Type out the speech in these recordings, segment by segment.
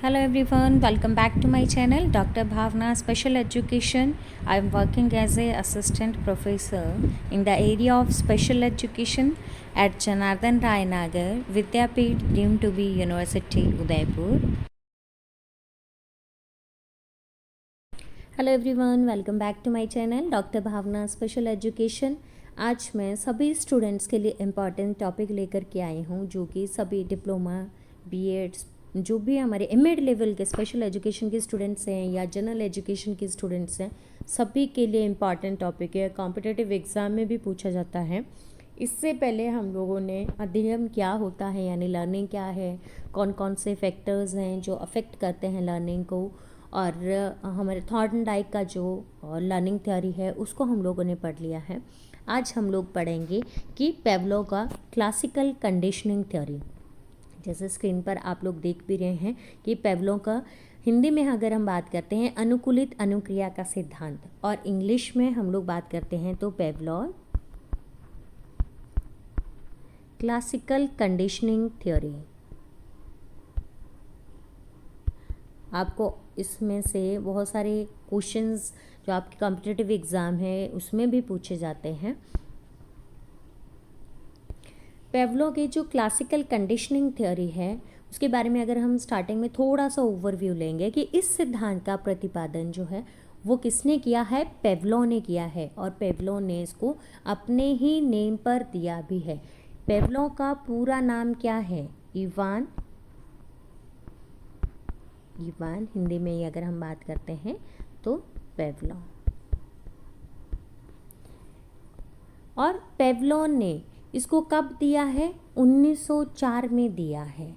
Hello everyone, welcome back to my channel Dr. Bhavna Special Education. I am working as a assistant professor in the area of special education at Janardhan Rai Nagar Vidyapeeth deemed to be University Udaipur. Hello everyone, welcome back to my channel doctor Bhavna special education. आज मैं सभी students के लिए important topic लेकर के आई हूँ, जो कि सभी डिप्लोमा बीएड्स जो भी हमारे एमएड लेवल के स्पेशल एजुकेशन के स्टूडेंट्स हैं या जनरल एजुकेशन के स्टूडेंट्स हैं, सभी के लिए इम्पॉर्टेंट टॉपिक है। कॉम्पिटिटिव एग्ज़ाम में भी पूछा जाता है। इससे पहले हम लोगों ने अध्ययन क्या होता है यानी लर्निंग क्या है, कौन कौन से फैक्टर्स हैं जो अफेक्ट करते हैं लर्निंग को, और हमारे थॉर्नडाइक का जो लर्निंग थ्योरी है उसको हम लोगों ने पढ़ लिया है। आज हम लोग पढ़ेंगे कि पेवलोव का क्लासिकल कंडीशनिंग थ्योरी। जैसे स्क्रीन पर आप लोग देख भी रहे हैं कि पेवलोव का हिंदी में अगर हम बात करते हैं अनुकूलित अनुक्रिया का सिद्धांत, और इंग्लिश में हम लोग बात करते हैं तो पेवलोव क्लासिकल कंडीशनिंग थ्योरी। आपको इसमें से बहुत सारे क्वेश्चंस जो आपके कॉम्पिटिटिव एग्ज़ाम है उसमें भी पूछे जाते हैं। पेवलोव की जो क्लासिकल कंडीशनिंग थ्योरी है उसके बारे में अगर हम स्टार्टिंग में थोड़ा सा ओवरव्यू लेंगे कि इस सिद्धांत का प्रतिपादन जो है वो किसने किया है, पेवलोव ने किया है, और पेवलोव ने इसको अपने ही नेम पर दिया भी है। पेवलोव का पूरा नाम क्या है? इवान हिंदी में ही अगर हम बात करते हैं तो पेवलोव। और पेवलोव ने इसको कब दिया है? 1904 में दिया है,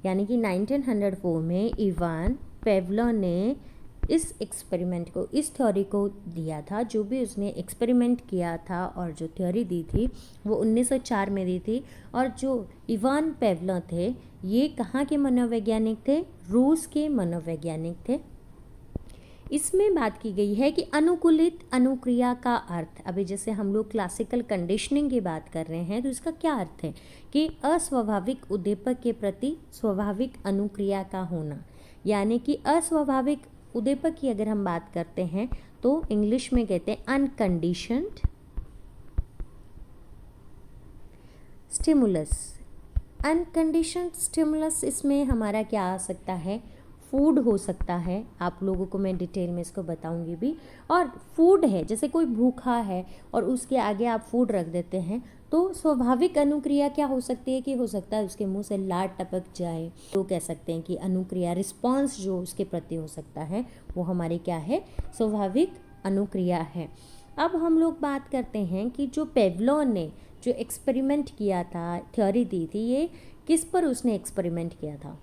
यानी कि 1904 में इवान पेवलोव ने इस एक्सपेरिमेंट को, इस थ्योरी को दिया था। जो भी उसने एक्सपेरिमेंट किया था और जो थ्योरी दी थी वो 1904 में दी थी। और जो इवान पेवलोव थे ये कहाँ के मनोवैज्ञानिक थे? रूस के मनोवैज्ञानिक थे। इसमें बात की गई है कि अनुकूलित अनुक्रिया का अर्थ, अभी जैसे हम लोग क्लासिकल कंडीशनिंग की बात कर रहे हैं तो इसका क्या अर्थ है कि अस्वाभाविक उद्दीपक के प्रति स्वाभाविक अनुक्रिया का होना, यानी कि अस्वाभाविक उद्दीपक की अगर हम बात करते हैं तो इंग्लिश में कहते हैं अनकंडीशन्ड स्टिमुलस। अनकंडीशन्ड स्टिमुलस, इसमें हमारा क्या आ सकता है? फूड हो सकता है। आप लोगों को मैं डिटेल में इसको बताऊंगी भी। और फूड है, जैसे कोई भूखा है और उसके आगे आप फूड रख देते हैं तो स्वाभाविक अनुक्रिया क्या हो सकती है कि हो सकता है उसके मुंह से लार टपक जाए। तो कह सकते हैं कि अनुक्रिया, रिस्पॉन्स जो उसके प्रति हो सकता है वो हमारी क्या है? स्वाभाविक अनुक्रिया है। अब हम लोग बात करते हैं कि जो पेवलोव ने जो एक्सपेरिमेंट किया था, थ्योरी दी थी, ये किस पर उसने एक्सपेरिमेंट किया था?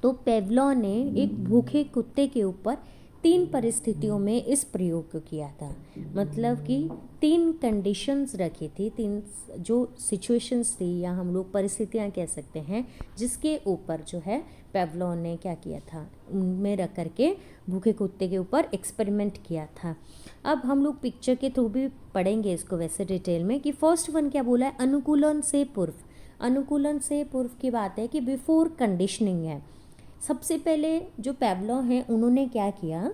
तो पेवलोव ने एक भूखे कुत्ते के ऊपर 3 परिस्थितियों में इस प्रयोग को किया था। मतलब कि 3 कंडीशंस रखी थी, 3 जो सिचुएशंस थी या हम लोग परिस्थितियां कह सकते हैं, जिसके ऊपर जो है पेवलोव ने क्या किया था, उनमें रख करके भूखे कुत्ते के ऊपर एक्सपेरिमेंट किया था। अब हम लोग पिक्चर के थ्रू भी पढ़ेंगे इसको वैसे डिटेल में कि फर्स्ट वन क्या बोला है? अनुकूलन से पूर्व। अनुकूलन से पूर्व की बात है कि बिफोर कंडीशनिंग है। सबसे पहले जो पेवलोव हैं उन्होंने क्या किया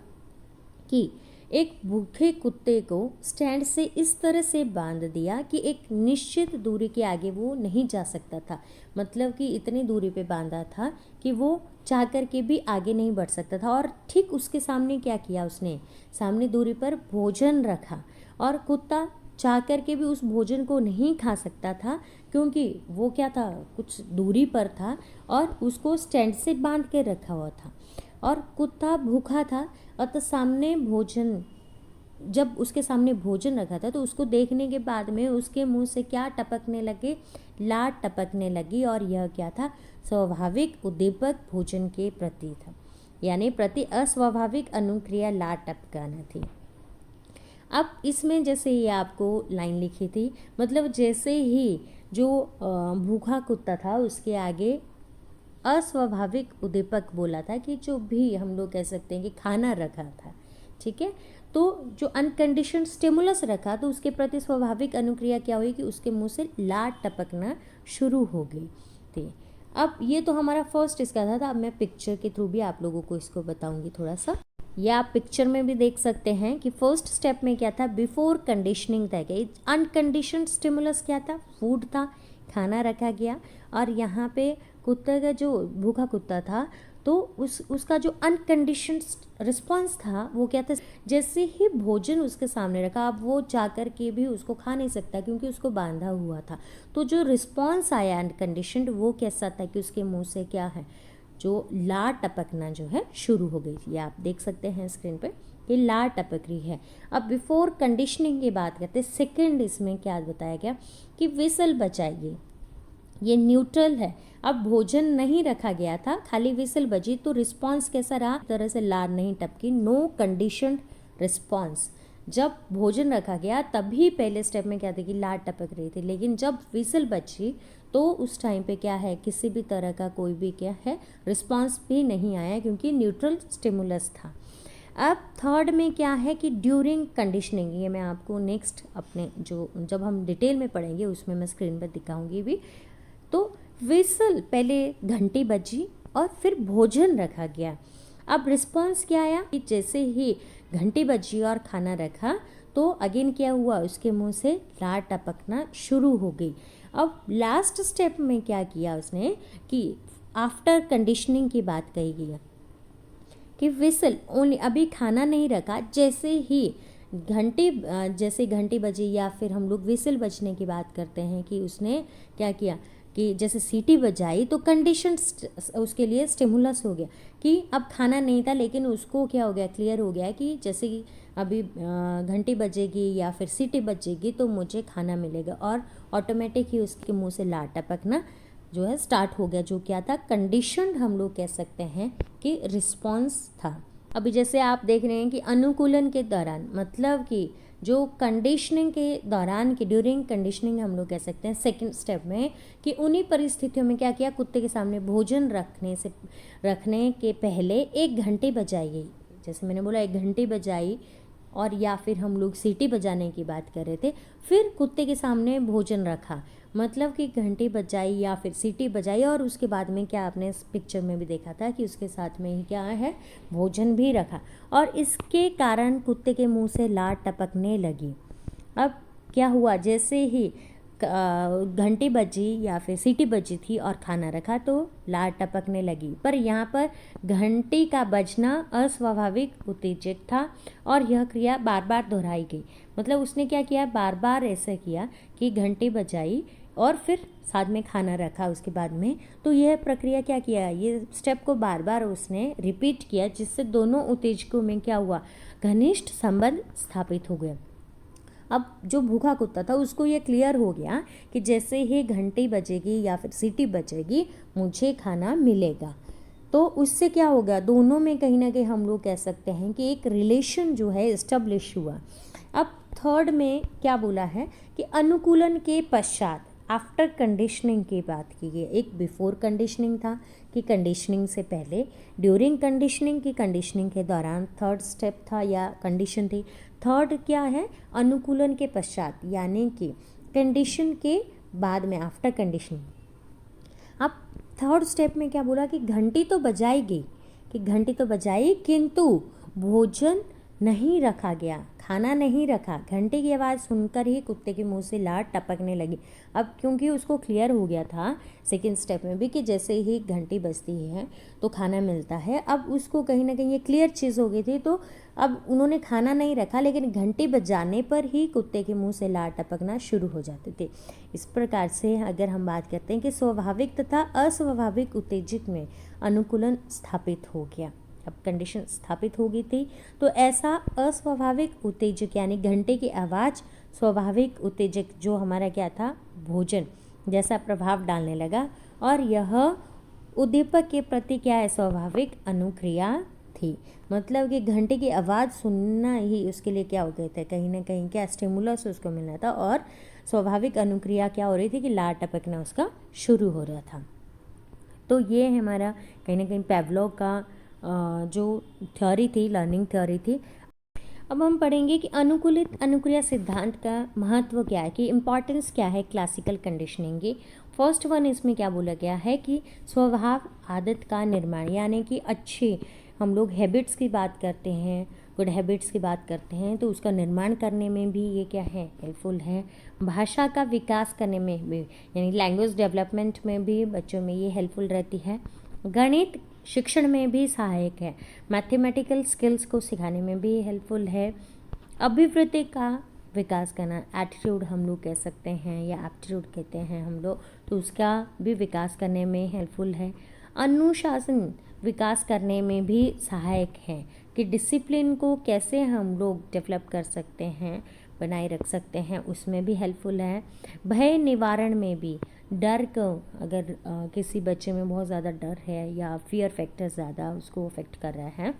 कि एक भूखे कुत्ते को स्टैंड से इस तरह से बांध दिया कि एक निश्चित दूरी के आगे वो नहीं जा सकता था। मतलब कि इतनी दूरी पे बांधा था कि वो चाह कर के भी आगे नहीं बढ़ सकता था। और ठीक उसके सामने क्या किया उसने? सामने दूरी पर भोजन रखा, और कुत्ता चाह कर के भी उस भोजन को नहीं खा सकता था क्योंकि वो क्या था, कुछ दूरी पर था और उसको स्टैंड से बांध के रखा हुआ था। और कुत्ता भूखा था और तो सामने भोजन, जब उसके सामने भोजन रखा था तो उसको देखने के बाद में उसके मुंह से क्या टपकने लगे? लार टपकने लगी। और यह क्या था? स्वाभाविक उद्दीपक भोजन के प्रति था, यानी प्रति अस्वाभाविक अनुक्रिया लार टपकाना थी। अब इसमें जैसे ये आपको लाइन लिखी थी, मतलब जैसे ही जो भूखा कुत्ता था उसके आगे अस्वाभाविक उद्दीपक बोला था कि जो भी हम लोग कह सकते हैं कि खाना रखा था, ठीक है, तो जो अनकंडीशन्ड स्टिमुलस रखा तो उसके प्रति स्वाभाविक अनुक्रिया क्या हुई कि उसके मुंह से लार टपकना शुरू हो गई थी। अब ये तो हमारा फर्स्ट इसका था, अब मैं पिक्चर के थ्रू भी आप लोगों को इसको बताऊंगी थोड़ा सा। ये आप पिक्चर में भी देख सकते हैं कि फर्स्ट स्टेप में क्या था, बिफोर कंडीशनिंग था। क्या अनकंडीशनड स्टिमुलस क्या था, फूड था, खाना रखा गया। और यहाँ पे कुत्ते का जो भूखा कुत्ता था तो उसका जो अनकंडीशनड रिस्पॉन्स था वो क्या था, जैसे ही भोजन उसके सामने रखा, अब वो जाकर के भी उसको खा नहीं सकता क्योंकि उसको बांधा हुआ था। तो जो रिस्पॉन्स आया अनकंडीशनड वो कैसा था कि उसके मुंह से क्या है, जो लार टपकना जो है शुरू हो गई थी। ये आप देख सकते हैं स्क्रीन पे कि लार टपक रही है। अब बिफोर कंडीशनिंग की बात करते हैं, सेकंड इसमें क्या बताया गया कि विसल बजाइए। ये न्यूट्रल है, अब भोजन नहीं रखा गया था, खाली विसल बजी, तो रिस्पॉन्स कैसा रहा, तरह से लार नहीं टपकी, नो कंडीशनड रिस्पॉन्स। जब भोजन रखा गया तभी पहले स्टेप में क्या था कि लार टपक रही थी, लेकिन जब विसल बची तो उस टाइम पे क्या है, किसी भी तरह का कोई भी क्या है रिस्पॉन्स भी नहीं आया क्योंकि न्यूट्रल स्टिमुलस था। अब थर्ड में क्या है कि ड्यूरिंग कंडीशनिंग, ये मैं आपको नेक्स्ट अपने जो जब हम डिटेल में पढ़ेंगे उसमें मैं स्क्रीन पर दिखाऊंगी भी। तो विसल पहले घंटी बजी और फिर भोजन रखा गया। अब रिस्पॉन्स क्या आया कि जैसे ही घंटी बजी और खाना रखा तो अगेन क्या हुआ, उसके मुंह से लार टपकना शुरू हो गई। अब लास्ट स्टेप में क्या किया उसने कि आफ्टर कंडीशनिंग की बात कही गई कि विसल ओनली, अभी खाना नहीं रखा, जैसे ही घंटी जैसे घंटी बजी या फिर हम लोग विसल बजने की बात करते हैं कि उसने क्या किया कि जैसे सीटी बजाई तो कंडीशन उसके लिए स्टिमुलस हो गया कि अब खाना नहीं था, लेकिन उसको क्या हो गया, क्लियर हो गया कि जैसे कि अभी घंटी बजेगी या फिर सीटी बजेगी तो मुझे खाना मिलेगा, और ऑटोमेटिक ही उसके मुंह से लार टपकना जो है स्टार्ट हो गया, जो क्या था, कंडीशनड हम लोग कह सकते हैं कि रिस्पॉन्स था। अभी जैसे आप देख रहे हैं कि अनुकूलन के दौरान, मतलब कि जो कंडीशनिंग के दौरान की ड्यूरिंग कंडीशनिंग हम लोग कह सकते हैं सेकंड स्टेप में कि उन्हीं परिस्थितियों में क्या किया, कुत्ते के सामने भोजन रखने के पहले 1 घंटे बजाई गई, जैसे मैंने बोला 1 घंटे बजाई, और या फिर हम लोग सीटी बजाने की बात कर रहे थे, फिर कुत्ते के सामने भोजन रखा, मतलब कि घंटी बजाई या फिर सीटी बजाई, और उसके बाद में क्या आपने इस पिक्चर में भी देखा था कि उसके साथ में ही क्या है, भोजन भी रखा, और इसके कारण कुत्ते के मुंह से लार टपकने लगी। अब क्या हुआ, जैसे ही घंटी बजी या फिर सीटी बजी थी और खाना रखा तो लार टपकने लगी, पर यहाँ पर घंटी का बजना अस्वाभाविक उत्तेजक था और यह क्रिया बार बार दोहराई गई। मतलब उसने क्या किया, बार बार ऐसा किया कि घंटी बजाई और फिर साथ में खाना रखा उसके बाद में, तो यह प्रक्रिया क्या किया, ये स्टेप को बार बार उसने रिपीट किया, जिससे दोनों उत्तेजकों में क्या हुआ, घनिष्ठ संबंध स्थापित हो गया। अब जो भूखा कुत्ता था उसको ये क्लियर हो गया कि जैसे ही घंटी बजेगी या फिर सीटी बजेगी मुझे खाना मिलेगा, तो उससे क्या होगा, दोनों में कहीं ना कहीं हम लोग कह सकते हैं कि एक रिलेशन जो है इस्टेब्लिश हुआ। अब थर्ड में क्या बोला है कि अनुकूलन के पश्चात आफ्टर कंडीशनिंग की बात की गई। एक बिफोर कंडीशनिंग था कि कंडीशनिंग से पहले, ड्यूरिंग कंडीशनिंग की कंडीशनिंग के दौरान, थर्ड स्टेप था या कंडीशन थी। थर्ड क्या है, अनुकूलन के पश्चात, यानी कि कंडीशन के बाद में, आफ्टर कंडीशनिंग। अब थर्ड स्टेप में क्या बोला कि घंटी तो बजाई गई, कि घंटी तो बजाई किंतु भोजन नहीं रखा गया, खाना नहीं रखा। घंटे की आवाज़ सुनकर ही कुत्ते के मुंह से लार टपकने लगी। अब क्योंकि उसको क्लियर हो गया था सेकंड स्टेप में भी कि जैसे ही घंटी बजती है तो खाना मिलता है, अब उसको कहीं ना कहीं ये क्लियर चीज़ हो गई थी, तो अब उन्होंने खाना नहीं रखा, लेकिन घंटी बजाने पर ही कुत्ते के मुंह से लार टपकना शुरू हो जाते थे। इस प्रकार से अगर हम बात करते हैं कि स्वाभाविक तथा अस्वाभाविक उत्तेजक में अनुकूलन स्थापित हो गया, अब कंडीशन स्थापित हो गई थी, तो ऐसा अस्वाभाविक उत्तेजक यानी घंटे की आवाज़ स्वाभाविक उत्तेजक जो हमारा क्या था, भोजन जैसा प्रभाव डालने लगा, और यह उद्दीपक के प्रति क्या है, स्वाभाविक अनुक्रिया थी। मतलब कि घंटे की आवाज़ सुनना ही उसके लिए क्या हो गए थे, कहीं ना कहीं क्या स्टिमुलस उसको मिलना था, और स्वाभाविक अनुक्रिया क्या हो रही थी कि लार टपकना उसका शुरू हो रहा था। तो ये हमारा कहीं ना कहीं पेवलोव का जो थ्योरी थी, लर्निंग थ्योरी थी। अब हम पढ़ेंगे कि अनुकूलित अनुक्रिया सिद्धांत का महत्व क्या है, कि इम्पॉर्टेंस क्या है क्लासिकल कंडीशनिंग की। फर्स्ट वन इसमें क्या बोला गया है कि स्वभाव आदत का निर्माण, यानी कि अच्छे हम लोग हैबिट्स की बात करते हैं, गुड हैबिट्स की बात करते हैं, तो उसका निर्माण करने में भी ये क्या है, हेल्पफुल है। भाषा का विकास करने में भी, यानी लैंग्वेज डेवलपमेंट में भी बच्चों में ये हेल्पफुल रहती है। गणित शिक्षण में भी सहायक है। मैथमेटिकल स्किल्स को सिखाने में भी हेल्पफुल है। अभिवृत्ति का विकास करना, एटीट्यूड हम लोग कह सकते हैं या एप्टीट्यूड कहते हैं हम लोग, तो उसका भी विकास करने में हेल्पफुल है। अनुशासन विकास करने में भी सहायक है कि डिसिप्लिन को कैसे हम लोग डेवलप कर सकते हैं, बनाए रख सकते हैं, उसमें भी हेल्पफुल है। भय निवारण में भी, डर को अगर किसी बच्चे में बहुत ज़्यादा डर है या फियर फैक्टर ज़्यादा उसको अफेक्ट कर रहा है,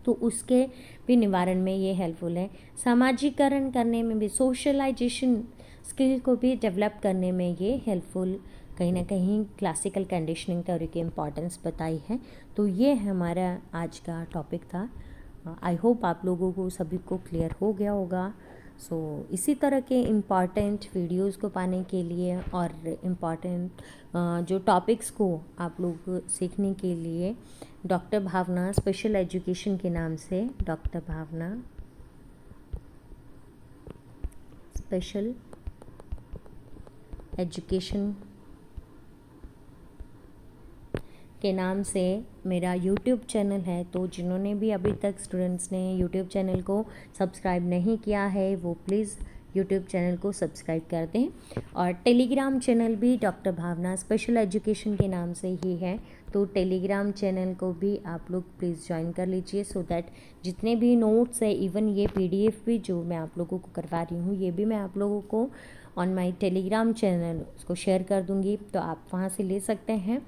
तो उसके भी निवारण में ये हेल्पफुल है। सामाजिकरण करने में भी, सोशलाइजेशन स्किल को भी डेवलप करने में ये हेल्पफुल, कहीं ना कहीं क्लासिकल कंडीशनिंग थ्योरी की इम्पॉर्टेंस बताई है। तो ये हमारा आज का टॉपिक था। आई होप आप लोगों को सभी को क्लियर हो गया होगा। सो इसी तरह के इम्पॉर्टेंट वीडियोस को पाने के लिए और इम्पॉर्टेंट जो टॉपिक्स को आप लोग सीखने के लिए डॉक्टर भावना स्पेशल एजुकेशन के नाम से, डॉक्टर भावना स्पेशल एजुकेशन के नाम से मेरा यूट्यूब चैनल है। तो जिन्होंने भी अभी तक स्टूडेंट्स ने यूट्यूब चैनल को सब्सक्राइब नहीं किया है, वो प्लीज़ यूट्यूब चैनल को सब्सक्राइब कर दें। और टेलीग्राम चैनल भी डॉक्टर भावना स्पेशल एजुकेशन के नाम से ही है, तो टेलीग्राम चैनल को भी आप लोग प्लीज़ ज्वाइन कर लीजिए, सो दैट जितने भी नोट्स है, इवन ये PDF भी जो मैं आप लोगों को करवा रही हूँ, ये भी मैं आप लोगों को ऑन माई टेलीग्राम चैनल उसको शेयर कर दूँगी, तो आप वहाँ से ले सकते हैं।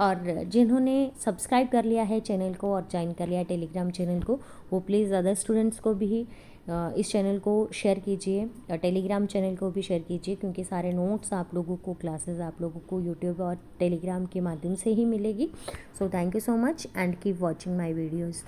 और जिन्होंने सब्सक्राइब कर लिया है चैनल को और ज्वाइन कर लिया है टेलीग्राम चैनल को, वो प्लीज़ अदर स्टूडेंट्स को भी इस चैनल को शेयर कीजिए, टेलीग्राम चैनल को भी शेयर कीजिए, क्योंकि सारे नोट्स आप लोगों को, क्लासेस आप लोगों को यूट्यूब और टेलीग्राम के माध्यम से ही मिलेगी। So thank you so much and keep watching my videos.